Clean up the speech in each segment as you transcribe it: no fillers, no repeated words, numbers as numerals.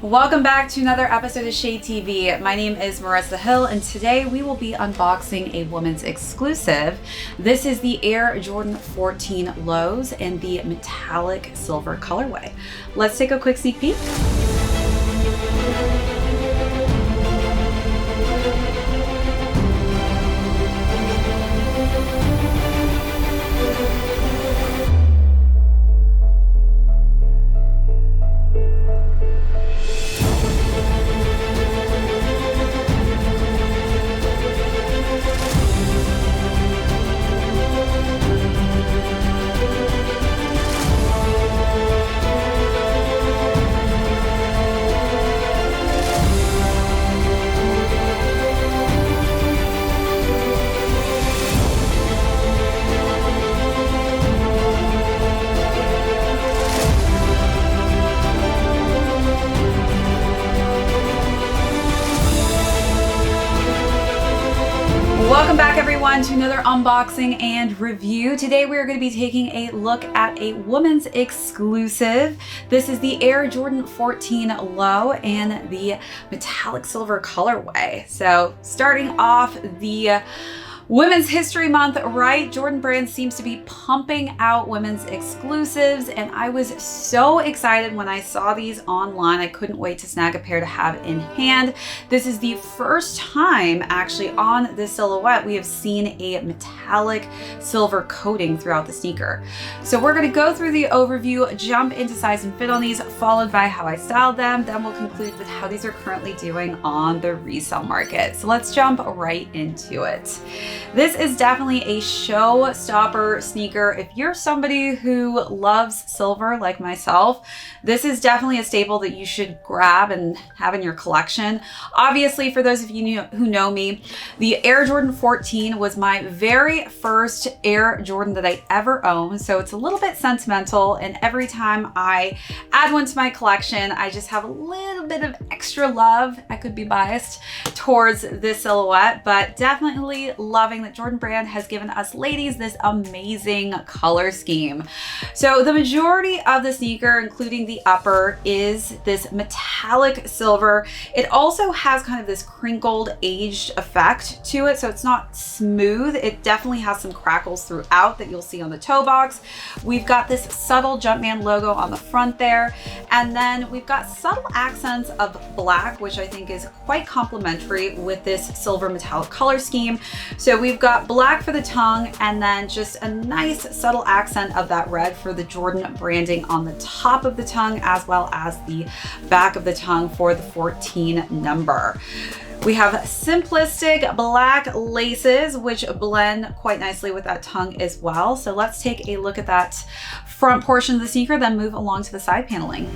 Welcome back to another episode of Shade TV. My name is Marissa Hill, and today we will be unboxing a women's exclusive. This is the Air Jordan 14 Lows in the metallic silver colorway. Let's take a quick sneak peek. Welcome back everyone to another unboxing and review. Today we are going to be taking a look at a women's exclusive. This is the Air Jordan 14 Low and the metallic silver colorway. So starting off the Women's History Month, right? Jordan Brand seems to be pumping out women's exclusives, and I was so excited when I saw these online. I couldn't wait to snag a pair to have in hand. This is the first time actually on this silhouette we have seen a metallic silver coating throughout the sneaker. So we're going to go through the overview, jump into size and fit on these, followed by how I styled them. Then we'll conclude with how these are currently doing on the resale market. So let's jump right into it. This is definitely a showstopper sneaker. If you're somebody who loves silver like myself, this is definitely a staple that you should grab and have in your collection. Obviously, for those of you who know me, the Air Jordan 14 was my very first Air Jordan that I ever owned. So it's a little bit sentimental, and every time I add one to my collection, I just have a little bit of extra love. I could be biased towards this silhouette, but definitely loving that Jordan Brand has given us ladies this amazing color scheme. So the majority of the sneaker, including the upper, is this metallic silver. It also has kind of this crinkled, aged effect to it, so it's not smooth. It definitely has some crackles throughout that you'll see on the toe box. We've got this subtle Jumpman logo on the front there, and then we've got subtle accents of black, which I think is quite complementary with this silver metallic color scheme. So we've got black for the tongue, and then just a nice subtle accent of that red for the Jordan branding on the top of the tongue, as well as the back of the tongue for the 14 number. We have simplistic black laces, which blend quite nicely with that tongue as well. So let's take a look at that front portion of the sneaker, then move along to the side paneling.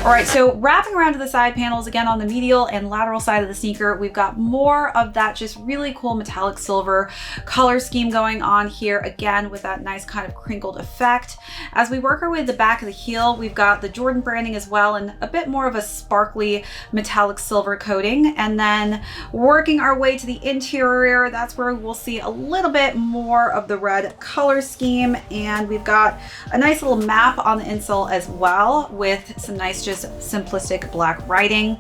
All right, so wrapping around to the side panels, again on the medial and lateral side of the sneaker, we've got more of that just really cool metallic silver color scheme going on here, again with that nice kind of crinkled effect. As we work our way to the back of the heel, we've got the Jordan branding as well, and a bit more of a sparkly metallic silver coating. And then working our way to the interior, that's where we'll see a little bit more of the red color scheme. And we've got a nice little map on the insole as well with some nice just just simplistic black writing.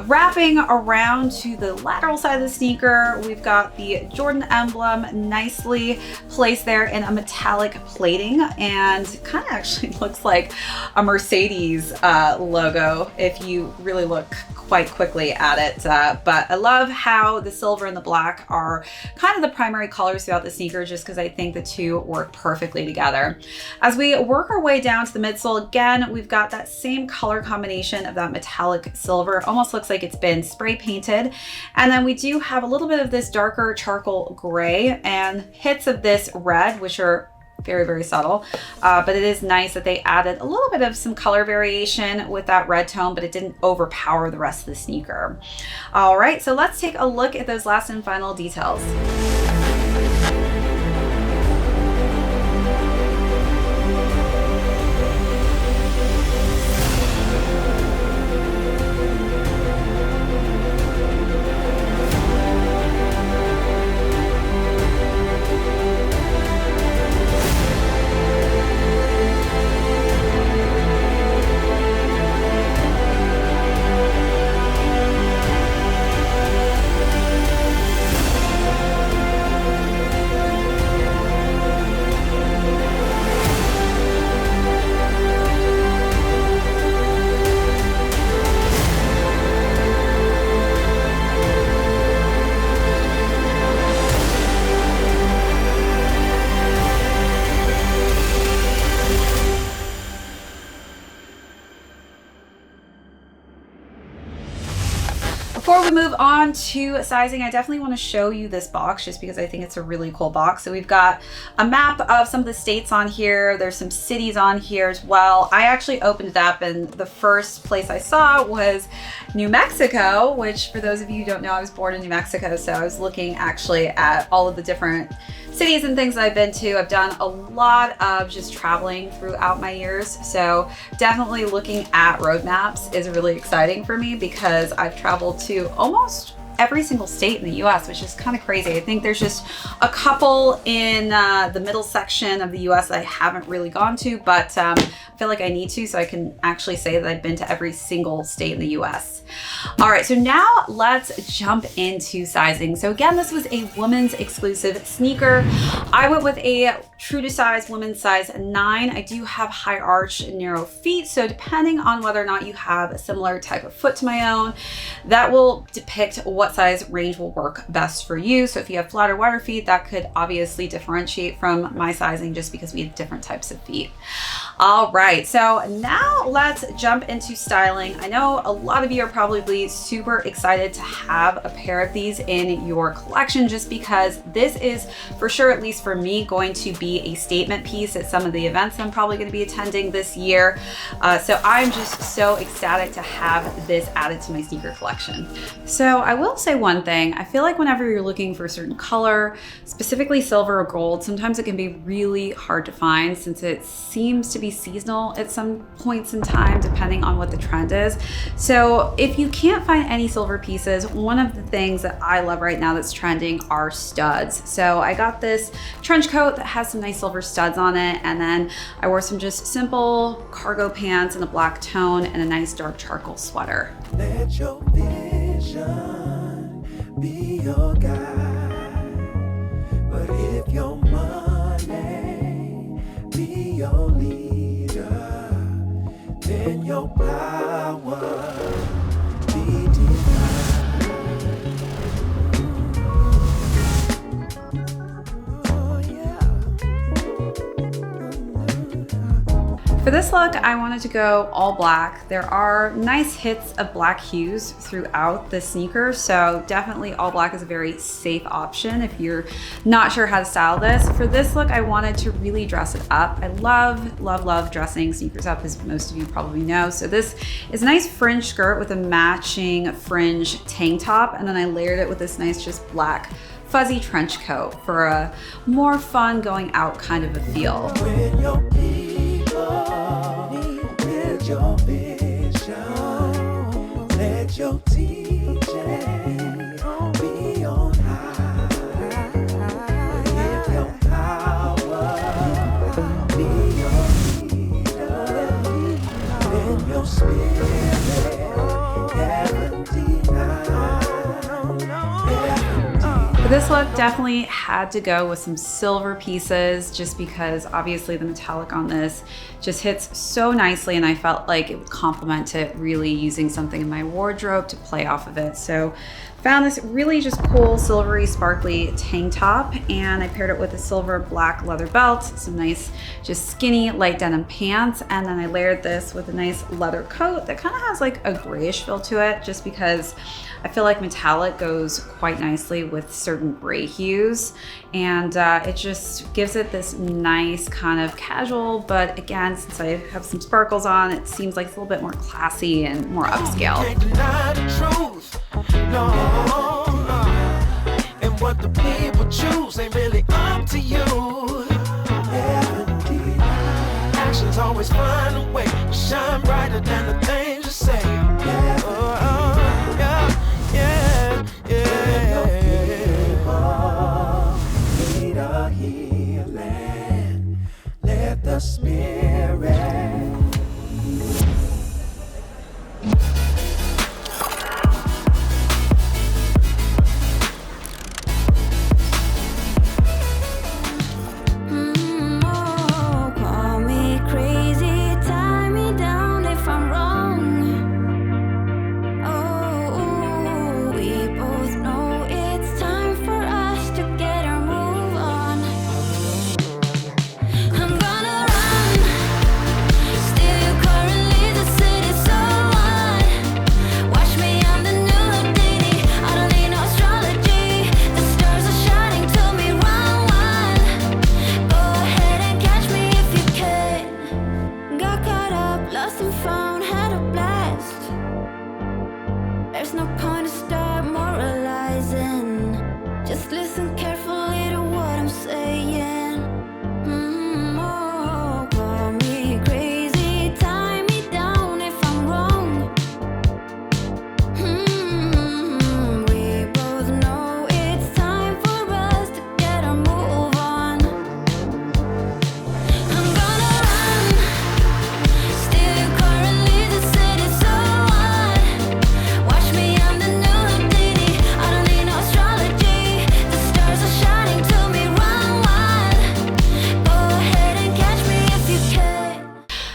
Wrapping around to the lateral side of the sneaker, we've got the Jordan emblem nicely placed there in a metallic plating, and kind of actually looks like a Mercedes logo if you really look quite quickly at it. But I love how the silver and the black are kind of the primary colors throughout the sneaker, just because I think the two work perfectly together. As we work our way down to the midsole, again, we've got that same color combination of that metallic silver. Almost looks like it's been spray painted. And then we do have a little bit of this darker charcoal gray and hits of this red, which are very, very subtle, but it is nice that they added a little bit of some color variation with that red tone, but it didn't overpower the rest of the sneaker. All right, so let's take a look at those last and final details. Before we move on to sizing, I definitely want to show you this box just because I think it's a really cool box. So we've got a map of some of the states on here. There's some cities on here as well. I actually opened it up and the first place I saw was New Mexico, which for those of you who don't know, I was born in New Mexico. So I was looking actually at all of the different cities and things that I've been to. I've done a lot of just traveling throughout my years. So definitely looking at road maps is really exciting for me because I've traveled to almost every single state in the US, which is kind of crazy. I think there's just a couple in the middle section of the US that I haven't really gone to, but I feel like I need to, so I can actually say that I've been to every single state in the US. All right, so now let's jump into sizing. So again, this was a women's exclusive sneaker. I went with a true to size women's size 9. I do have high arch and narrow feet, so depending on whether or not you have a similar type of foot to my own, that will depict what size range will work best for you. So if you have flatter, wider feet, that could obviously differentiate from my sizing just because we have different types of feet. All right, so now let's jump into styling. I know a lot of you are probably super excited to have a pair of these in your collection just because this is for sure, at least for me, going to be a statement piece at some of the events I'm probably going to be attending this year. So I'm just so ecstatic to have this added to my sneaker collection. So I will say one thing, I feel like whenever you're looking for a certain color, specifically silver or gold, sometimes it can be really hard to find since it seems to be seasonal at some points in time, depending on what the trend is. So if you can't find any silver pieces, one of the things that I love right now that's trending are studs. So I got this trench coat that has some nice silver studs on it, and then I wore some just simple cargo pants in a black tone and a nice dark charcoal sweater. Let your vision be your guide, but if your money be your leader, then your power be divine. Oh yeah. For this look, I wanted to go all black. There are nice hits of black hues throughout the sneaker, so definitely all black is a very safe option if you're not sure how to style this. For this look, I wanted to really dress it up. I love, love, love dressing sneakers up, as most of you probably know. So this is a nice fringe skirt with a matching fringe tank top, and then I layered it with this nice just black fuzzy trench coat for a more fun going out kind of a feel. When your people build your vision, let your teaching be on high. If your power be your leader, then your spirit For this look, definitely had to go with some silver pieces just because obviously the metallic on this just hits so nicely, and I felt like it would complement it really using something in my wardrobe to play off of it. So found this really just cool silvery sparkly tank top, and I paired it with a silver black leather belt, some nice just skinny light denim pants, and then I layered this with a nice leather coat that kind of has like a grayish feel to it just because I feel like metallic goes quite nicely with certain gray hues, and it just gives it this nice kind of casual, but again, since I have some sparkles on, it seems like it's a little bit more classy and more upscale. Can't deny the truth. No. And what the people choose ain't really up to you. Actions always find a way to shine brighter than the things you say. Need a healing. Let the spirit.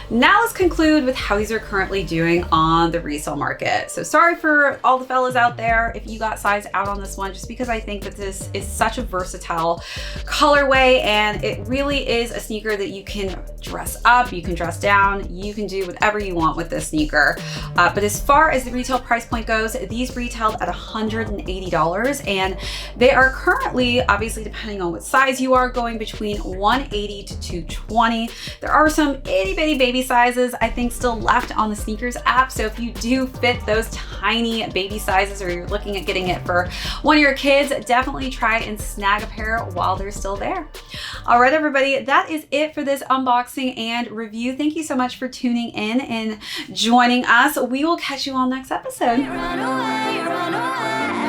Now let's conclude with how these are currently doing on the resale market. So sorry for all the fellas out there if you got sized out on this one, just because I think that this is such a versatile colorway, and it really is a sneaker that you can dress up, you can dress down, you can do whatever you want with this sneaker. But as far as the retail price point goes, these retailed at $180, and they are currently, obviously depending on what size you are, going between $180 to $220. There are some itty bitty baby sizes I think still left on the sneakers app, so if you do fit those tiny baby sizes, or you're looking at getting it for one of your kids, definitely try and snag a pair while they're still there. All right, everybody, that is it for this unboxing and review. Thank you so much for tuning in and joining us. We will catch you on next episode. Run away, run away.